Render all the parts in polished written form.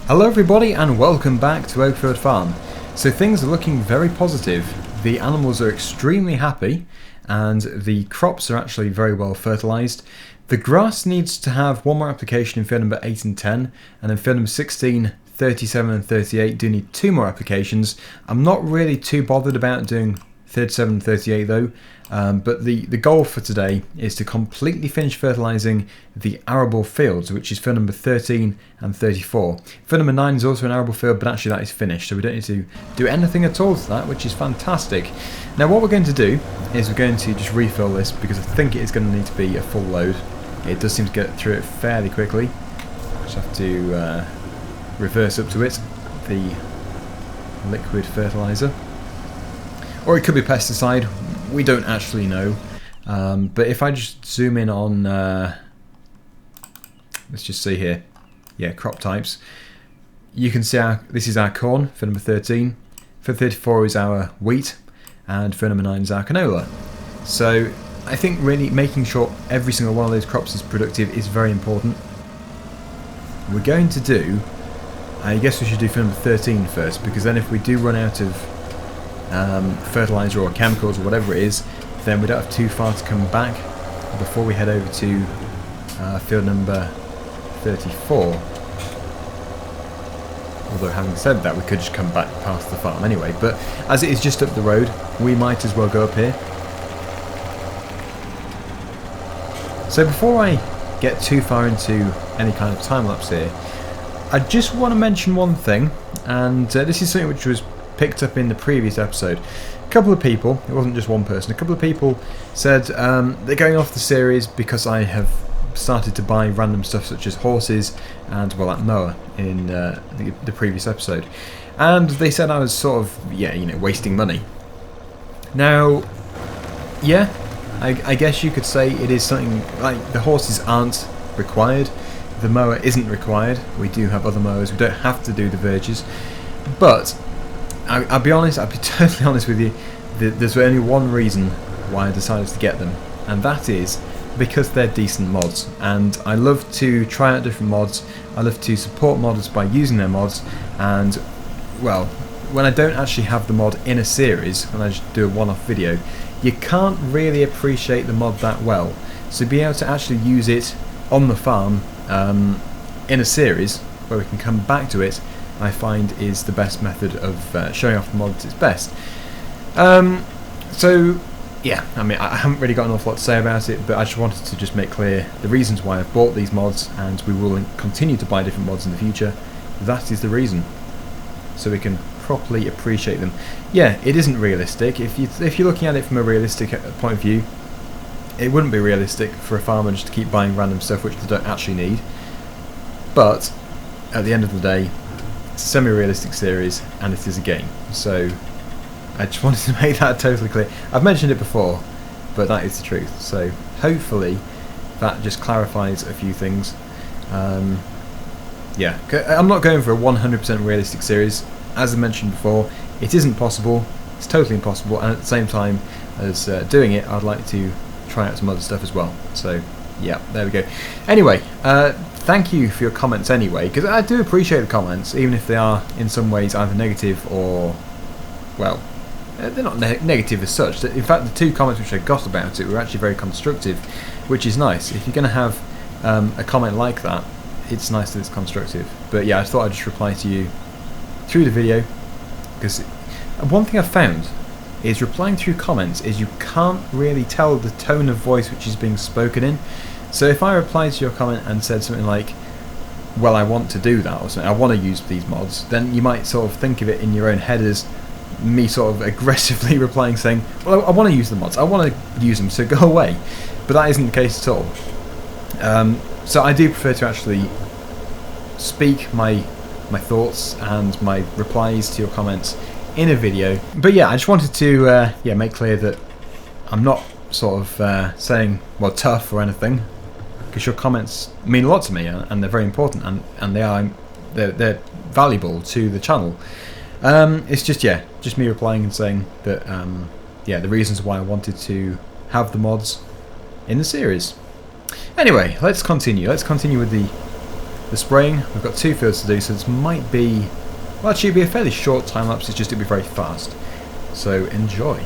Hello everybody and welcome back to Oakfield Farm. So things are looking very positive. The animals are extremely happy and the crops are actually very well fertilised. The grass needs to have one more application in field number 8 and 10, and then field number 16, 37 and 38 do need 2 more applications. I'm not really too bothered about doing 37 and 38 though, but the goal for today is to completely finish fertilising the arable fields, which is field number 13 and 34. Field number 9 is also an arable field, but actually that is finished, so we don't need to do anything at all to that, which is fantastic. Now what we're going to do is we're going to just refill this, because I think it is going to need to be a full load. It does seem to get through it fairly quickly. Just have to reverse up to it, the liquid fertiliser. Or it could be pesticide, we don't actually know. But if I just zoom in on, let's just see here, yeah, crop types. You can see this is our corn, for number 13. For 34 is our wheat, and for number 9 is our canola. So I think really making sure every single one of those crops is productive is very important. We're going to do, I guess we should do for number 13 first, because then if we do run out of fertilizer or chemicals or whatever it is, then we don't have too far to come back before we head over to field number 34. Although having said that, we could just come back past the farm anyway, but as it is just up the road, we might as well go up here. So before I get too far into any kind of time-lapse here, I just want to mention one thing, and this is something which was picked up in the previous episode. A couple of people, it wasn't just one person, a couple of people said they're going off the series because I have started to buy random stuff such as horses and, well, that mower in the previous episode. And they said I was sort of, yeah, you know, wasting money. Now, yeah, I guess you could say it is something like the horses aren't required, the mower isn't required, we do have other mowers, we don't have to do the verges, but I'll be honest, I'll be totally honest with you, there's only one reason why I decided to get them, and that is because they're decent mods, and I love to try out different mods, I love to support modders by using their mods, and, well, when I don't actually have the mod in a series, when I just do a one-off video, you can't really appreciate the mod that well, so being able to actually use it on the farm in a series, where we can come back to it, I find is the best method of showing off the mod at its best. So yeah, I mean, I haven't really got an awful lot to say about it, but I just wanted to just make clear the reasons why I've bought these mods, and we will continue to buy different mods in the future. That is the reason, so we can properly appreciate them. Yeah, it isn't realistic. If you're looking at it from a realistic point of view, it wouldn't be realistic for a farmer just to keep buying random stuff which they don't actually need. But at the end of the day, it's a semi-realistic series, and it is a game. So I just wanted to make that totally clear. I've mentioned it before, but that is the truth. So hopefully that just clarifies a few things. Yeah, I'm not going for a 100% realistic series. As I mentioned before, it isn't possible. It's totally impossible, and at the same time as doing it, I'd like to try out some other stuff as well. So yeah, there we go. Anyway, thank you for your comments anyway, because I do appreciate the comments, even if they are in some ways either negative or, well, they're not negative as such. In fact, the 2 comments which I got about it were actually very constructive, which is nice. If you're going to have a comment like that, it's nice that it's constructive. But yeah, I thought I'd just reply to you through the video, because one thing I've found is replying through comments is you can't really tell the tone of voice which is being spoken in. So if I replied to your comment and said something like, well, I want to do that, or something, I want to use these mods, then you might sort of think of it in your own head as me sort of aggressively replying saying, well, I want to use the mods, I want to use them, so go away. But that isn't the case at all. So I do prefer to actually speak my thoughts and my replies to your comments in a video. But yeah, I just wanted to make clear that I'm not sort of saying, well, tough or anything, because your comments mean a lot to me, and they're very important, and they're valuable to the channel. It's just me replying and saying that the reasons why I wanted to have the mods in the series. Anyway, let's continue with the the spraying. We've got 2 fields to do, so this might be, well, actually it'll be a fairly short time lapse, it's just it'll be very fast. So enjoy.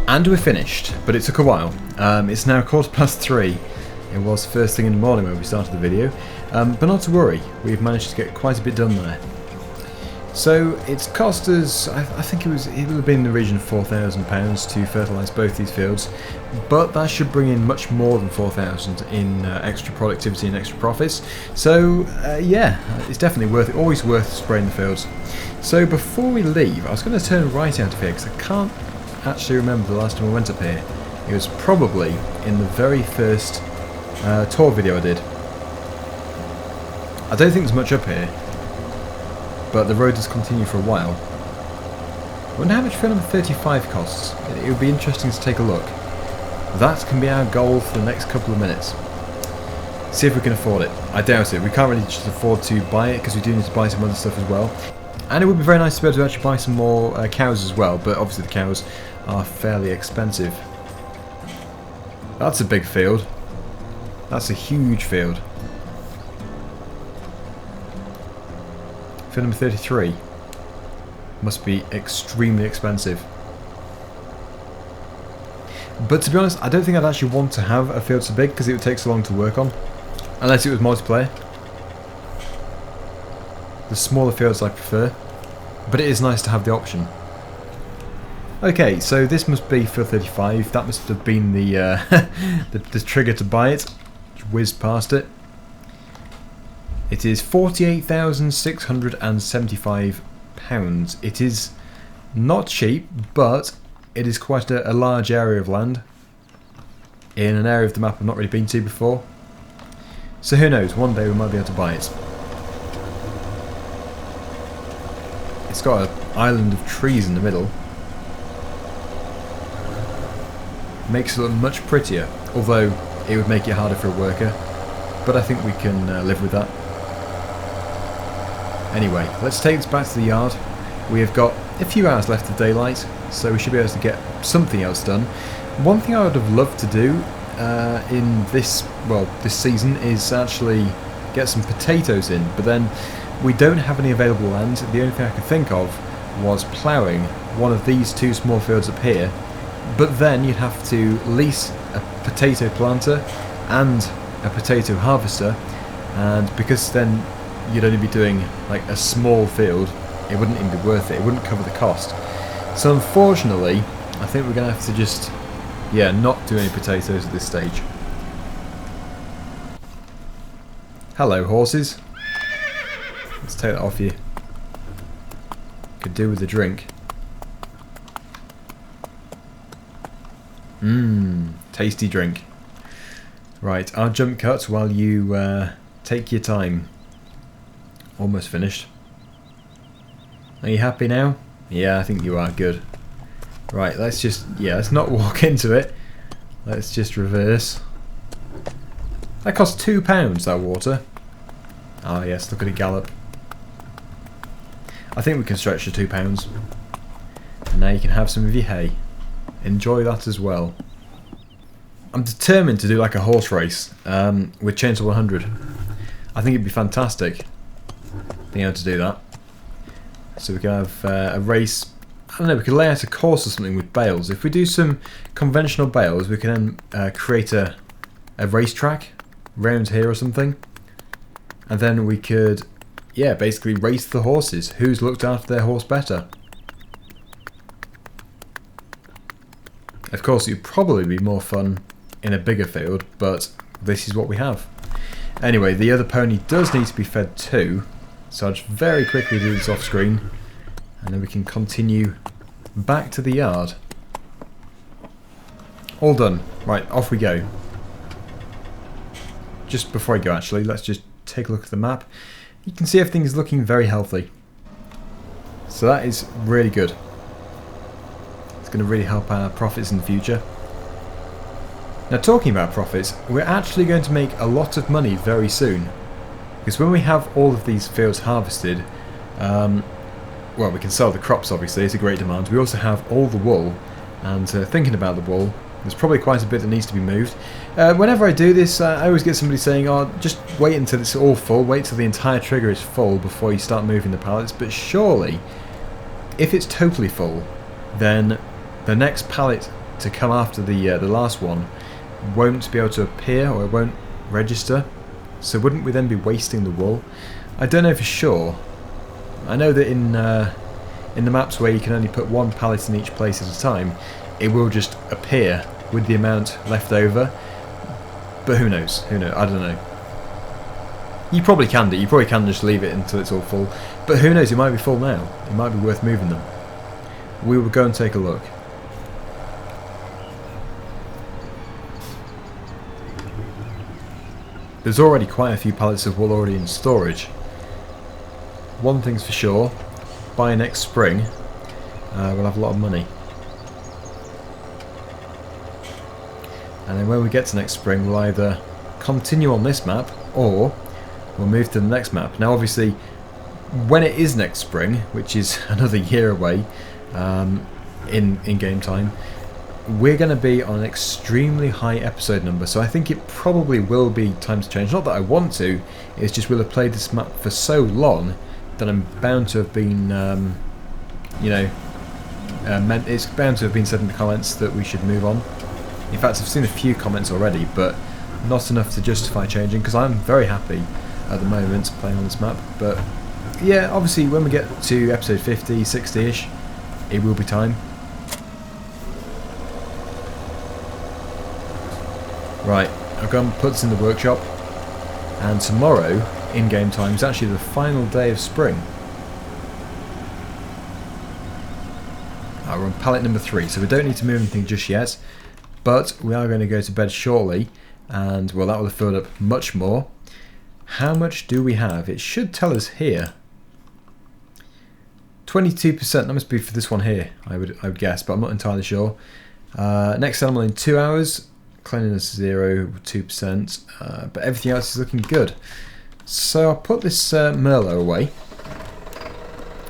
And we're finished, but it took a while. It's now 3:15. It was first thing in the morning when we started the video, but not to worry, we've managed to get quite a bit done there. So it's cost us, I think it would have been in the region of £4,000 to fertilise both these fields, but that should bring in much more than 4,000 in extra productivity and extra profits. So yeah, it's definitely worth it, always worth spraying the fields. So before we leave, I was going to turn right out of here because I can't actually remember the last time I went up here. It was probably in the very first tour video I did. I don't think there's much up here, but the road does continue for a while. I wonder how much field number 35 costs. It would be interesting to take a look. That can be our goal for the next couple of minutes. See if we can afford it. I doubt it. We can't really just afford to buy it because we do need to buy some other stuff as well. And it would be very nice to be able to actually buy some more cows as well, but obviously the cows are fairly expensive. That's a big field. That's a huge field. Field number 33 must be extremely expensive. But to be honest, I don't think I'd actually want to have a field so big because it would take so long to work on. Unless it was multiplayer. The smaller fields I prefer. But it is nice to have the option. Okay, so this must be field 35. That must have been the the trigger to buy it. Just whizzed past it. It is £48,675. It is not cheap, but it is quite a large area of land in an area of the map I've not really been to before. So who knows, one day we might be able to buy it. It's got an island of trees in the middle. Makes it look much prettier, although it would make it harder for a worker. But I think we can live with that. Anyway, let's take this back to the yard. We have got a few hours left of daylight, so we should be able to get something else done. One thing I would have loved to do in this season is actually get some potatoes in, but then we don't have any available land. The only thing I could think of was ploughing one of these 2 small fields up here, but then you'd have to lease a potato planter and a potato harvester, and because then you'd only be doing like a small field, it wouldn't even be worth it. It wouldn't cover the cost. So unfortunately, I think we're going to have to just, not do any potatoes at this stage. Hello, horses. Let's take that off you. Could do with a drink. Tasty drink. Right, I'll jump cut while you take your time. Almost finished. Are you happy now? Yeah, I think you are. Good. Right, let's not walk into it. Let's just reverse. That cost £2, that water. Ah yes, look at it gallop. I think we can stretch to £2. And now you can have some of your hay. Enjoy that as well. I'm determined to do like a horse race with Chainsaw 100. I think it'd be fantastic being able to do that. So we can have a race. I don't know, we could lay out a course or something with bales. If we do some conventional bales, we can then create a racetrack round here or something. And then we could, yeah, basically race the horses. Who's looked after their horse better? Of course, it would probably be more fun in a bigger field, but this is what we have. Anyway, the other pony does need to be fed too, so I'll just very quickly do this off screen, and then we can continue back to the yard. All done. Right, off we go. Just before I go actually, let's just take a look at the map. You can see everything is looking very healthy. So that is really good. It's going to really help our profits in the future. Now talking about profits, we're actually going to make a lot of money very soon. Because when we have all of these fields harvested, well, we can sell the crops obviously, it's a great demand. We also have all the wool, and thinking about the wool, there's probably quite a bit that needs to be moved. Whenever I do this, I always get somebody saying, oh, just wait until it's all full, wait till the entire trigger is full before you start moving the pallets. But surely, if it's totally full, then the next pallet to come after the last one won't be able to appear, or it won't register. So wouldn't we then be wasting the wool? I don't know for sure. I know that in the maps where you can only put one pallet in each place at a time, it will just appear with the amount left over. But who knows? Who knows? I don't know. You probably can do. You probably can just leave it until it's all full. But who knows? It might be full now. It might be worth moving them. We will go and take a look. There's already quite a few pallets of wool already in storage. One thing's for sure, by next spring we'll have a lot of money. And then when we get to next spring, we'll either continue on this map or we'll move to the next map. Now obviously, when it is next spring, which is another year away in game time, we're going to be on an extremely high episode number, so I think it probably will be time to change. Not that I want to, it's just we'll have played this map for so long that I'm bound to have been, it's bound to have been said in the comments that we should move on. In fact, I've seen a few comments already, but not enough to justify changing, because I'm very happy at the moment playing on this map. But yeah, obviously when we get to episode 50, 60-ish, it will be time. Right, I've gone and put this in the workshop, and tomorrow, in game time, is actually the final day of spring. We're on pallet number 3, so we don't need to move anything just yet, but we are going to go to bed shortly, and well, that will have filled up much more. How much do we have? It should tell us here. 22%, that must be for this one here, I would guess, but I'm not entirely sure. Next animal in 2 hours. Cleanliness 0, 2%, but everything else is looking good. So I'll put this Merlo away.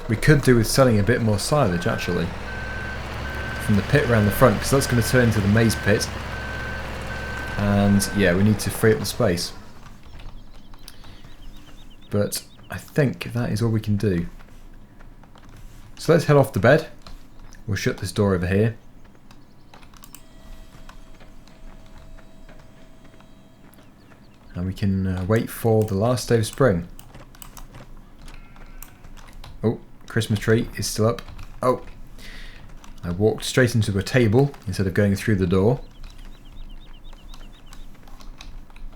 We could do with selling a bit more silage actually from the pit around the front, because that's going to turn into the maize pit, and yeah, we need to free up the space. But I think that is all we can do. So let's head off to bed. We'll shut this door over here. And we can wait for the last day of spring. Oh, Christmas tree is still up. Oh, I walked straight into a table instead of going through the door.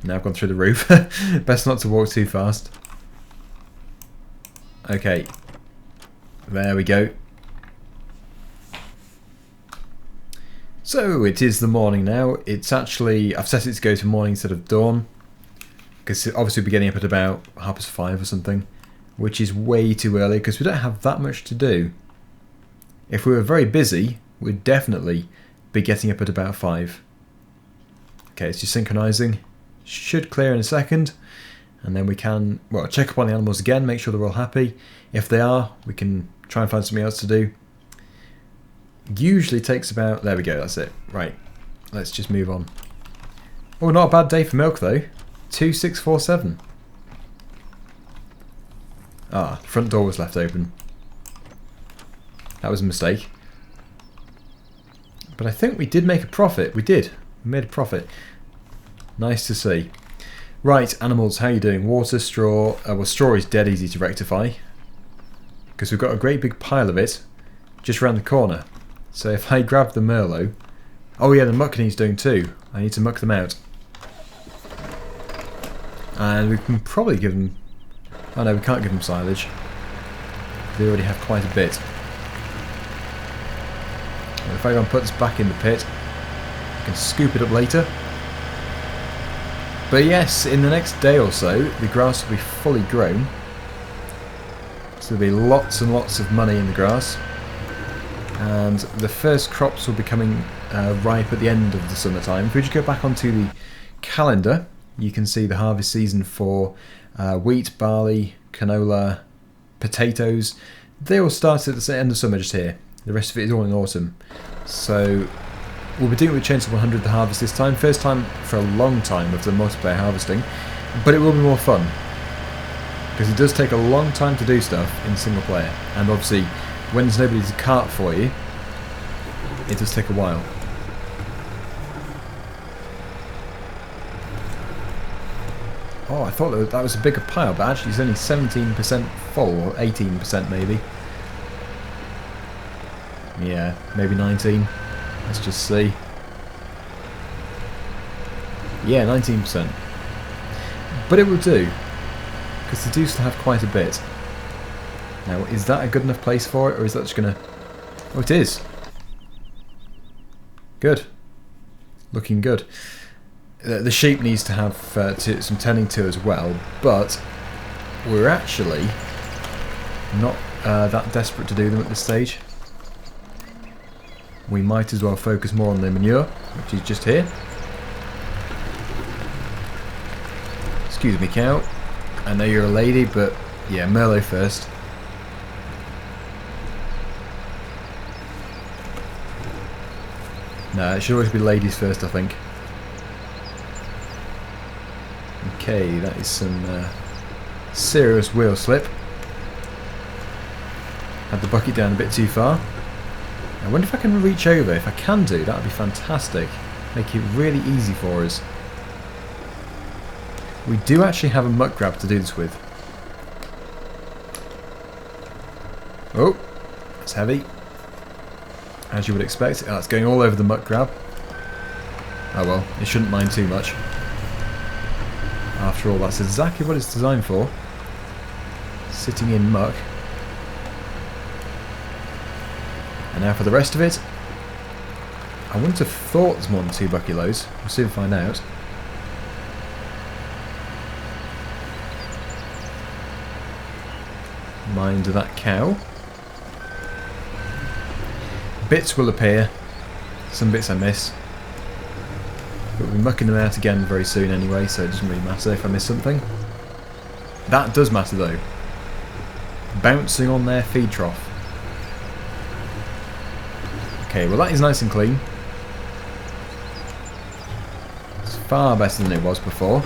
Now I've gone through the roof. Best not to walk too fast. Okay, there we go. So it is the morning now. It's actually, I've set it to go to morning instead of dawn, because obviously we'll be getting up at about 5:30 or something. which is way too early because we don't have that much to do. If we were very busy, we'd definitely be getting up at about 5. Okay, it's just synchronizing. Should clear in a second, and then we can, well, check up on the animals again, make sure they're all happy. If they are, we can try and find something else to do. Usually takes about, there we go, that's it. Right, let's just move on. Oh, not a bad day for milk though. 2647. Ah, the front door was left open. That was a mistake. But I think we did make a profit. We did. We made a profit. Nice to see. Right, animals, how are you doing? Water, straw. Well, straw is dead easy to rectify, because we've got a great big pile of it just around the corner. So if I grab the Merlo... Oh yeah, the muck needs doing too. I need to muck them out. And we can probably give them... Oh no, we can't give them silage. They already have quite a bit. And if I go and put this back in the pit, I can scoop it up later. But yes, in the next day or so, the grass will be fully grown. So there'll be lots and lots of money in the grass. And the first crops will be coming ripe at the end of the summertime. If we just go back onto the calendar, you can see the harvest season for wheat, barley, canola, potatoes. They all start at the end of summer just here. The rest of it is all in autumn. So we'll be doing it with Chainsaw 100 the harvest this time. First time for a long time of the multiplayer harvesting. But it will be more fun, because it does take a long time to do stuff in single player. And obviously, when there's nobody to cart for you, it does take a while. Oh, I thought that was a bigger pile, but actually it's only 17% full, or 18% maybe. Yeah, maybe 19. Let's just see. Yeah, 19%. But it will do, because they do still have quite a bit. Now, is that a good enough place for it, or is that just going to... Oh, it is. Good. Looking good. The sheep needs to have some tending to as well, but we're actually not that desperate to do them at this stage. We might as well focus more on the manure, which is just here. Excuse me, cow. I know you're a lady, but yeah, Merlo first. No, it should always be ladies first, I think. Okay, that is some serious wheel slip. Had the bucket down a bit too far. I wonder if I can reach over. If I can do, that would be fantastic. Make it really easy for us. We do actually have a muck grab to do this with. Oh, that's heavy. As you would expect. Oh, it's going all over the muck grab. Oh well, it shouldn't mind too much. After all, that's exactly what it's designed for. Sitting in muck. And now for the rest of it. I wouldn't have thought there's more than 2 bucket loads. We'll soon find out. Mind that cow. Bits will appear. Some bits I miss. But we'll be mucking them out again very soon anyway, so it doesn't really matter if I miss something. That does matter though. Bouncing on their feed trough. Okay, well that is nice and clean. It's far better than it was before.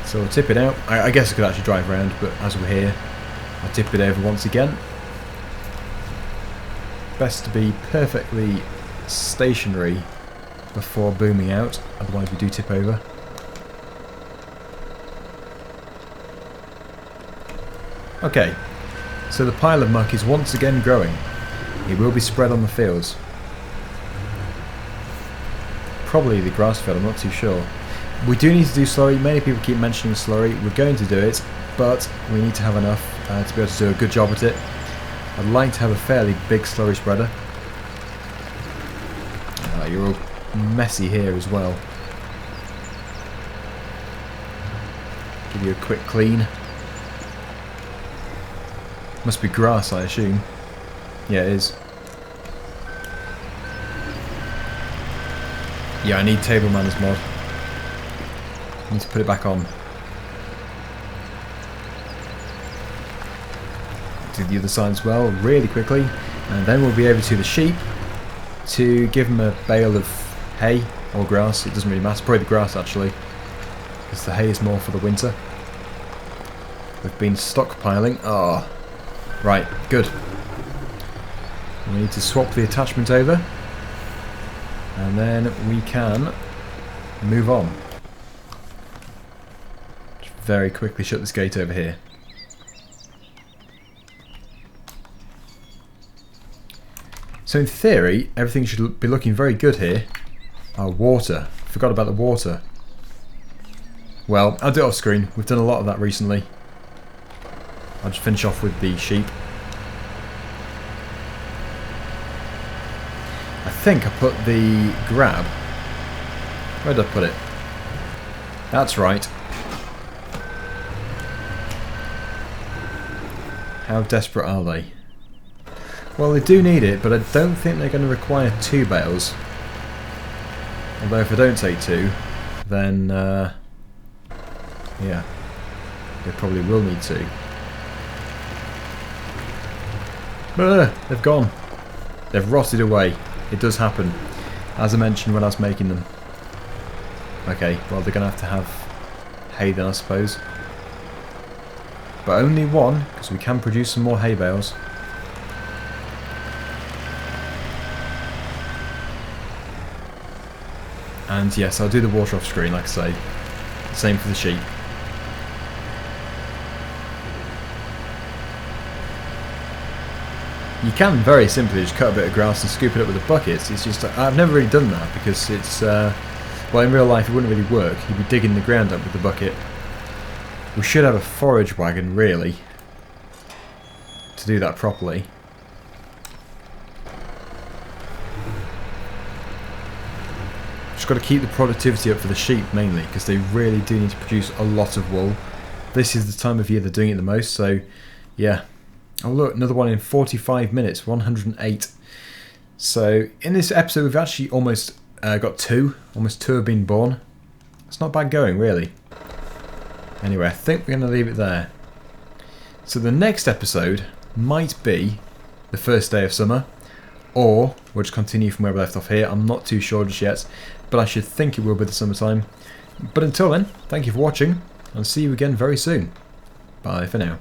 So we'll tip it out. I guess I could actually drive around, but as we're here, I'll tip it over once again. Best to be perfectly stationary before booming out, otherwise we do tip over. Okay, so the pile of muck is once again growing. It will be spread on the fields. Probably the grass field, I'm not too sure. We do need to do slurry. Many people keep mentioning slurry. We're going to do it, but we need to have enough to be able to do a good job at it. I'd like to have a fairly big slurry spreader. You're all messy here as well. Give you a quick clean. Must be grass, I assume. Yeah, it is. Yeah, I need table manners mod. I need to put it back on. Do the other side as well, really quickly, and then we'll be over to the sheep to give them a bale of hay or grass. It doesn't really matter, probably the grass actually, because the hay is more for the winter. We've been stockpiling. Oh, right, good. We need to swap the attachment over, and then we can move on. Just very quickly shut this gate over here. So in theory, everything should be looking very good here. Oh, water. Forgot about the water. Well, I'll do it off screen. We've done a lot of that recently. I'll just finish off with the sheep. I think I put the grab... Where did I put it? That's right. How desperate are they? Well, they do need it, but I don't think they're going to require 2 bales. Although if I don't take 2, then, yeah, they probably will need 2. They've gone. They've rotted away. It does happen, as I mentioned when I was making them. Okay, well they're going to have hay then, I suppose. But only one, because we can produce some more hay bales. And yes, I'll do the water off screen, like I say. Same for the sheep. You can very simply just cut a bit of grass and scoop it up with a bucket. It's just, I've never really done that because it's, well, in real life it wouldn't really work. You'd be digging the ground up with the bucket. We should have a forage wagon, really, to do that properly. Just got to keep the productivity up for the sheep mainly, because they really do need to produce a lot of wool. This is the time of year they're doing it the most, so yeah. Oh look, another one in 45 minutes, 108. So in this episode we've actually almost got 2. Almost 2 have been born. It's not bad going, really. Anyway, I think we're going to leave it there. So the next episode might be the first day of summer, or we'll just continue from where we left off here. I'm not too sure just yet, but I should think it will be the summertime. But until then, thank you for watching, and see you again very soon. Bye for now.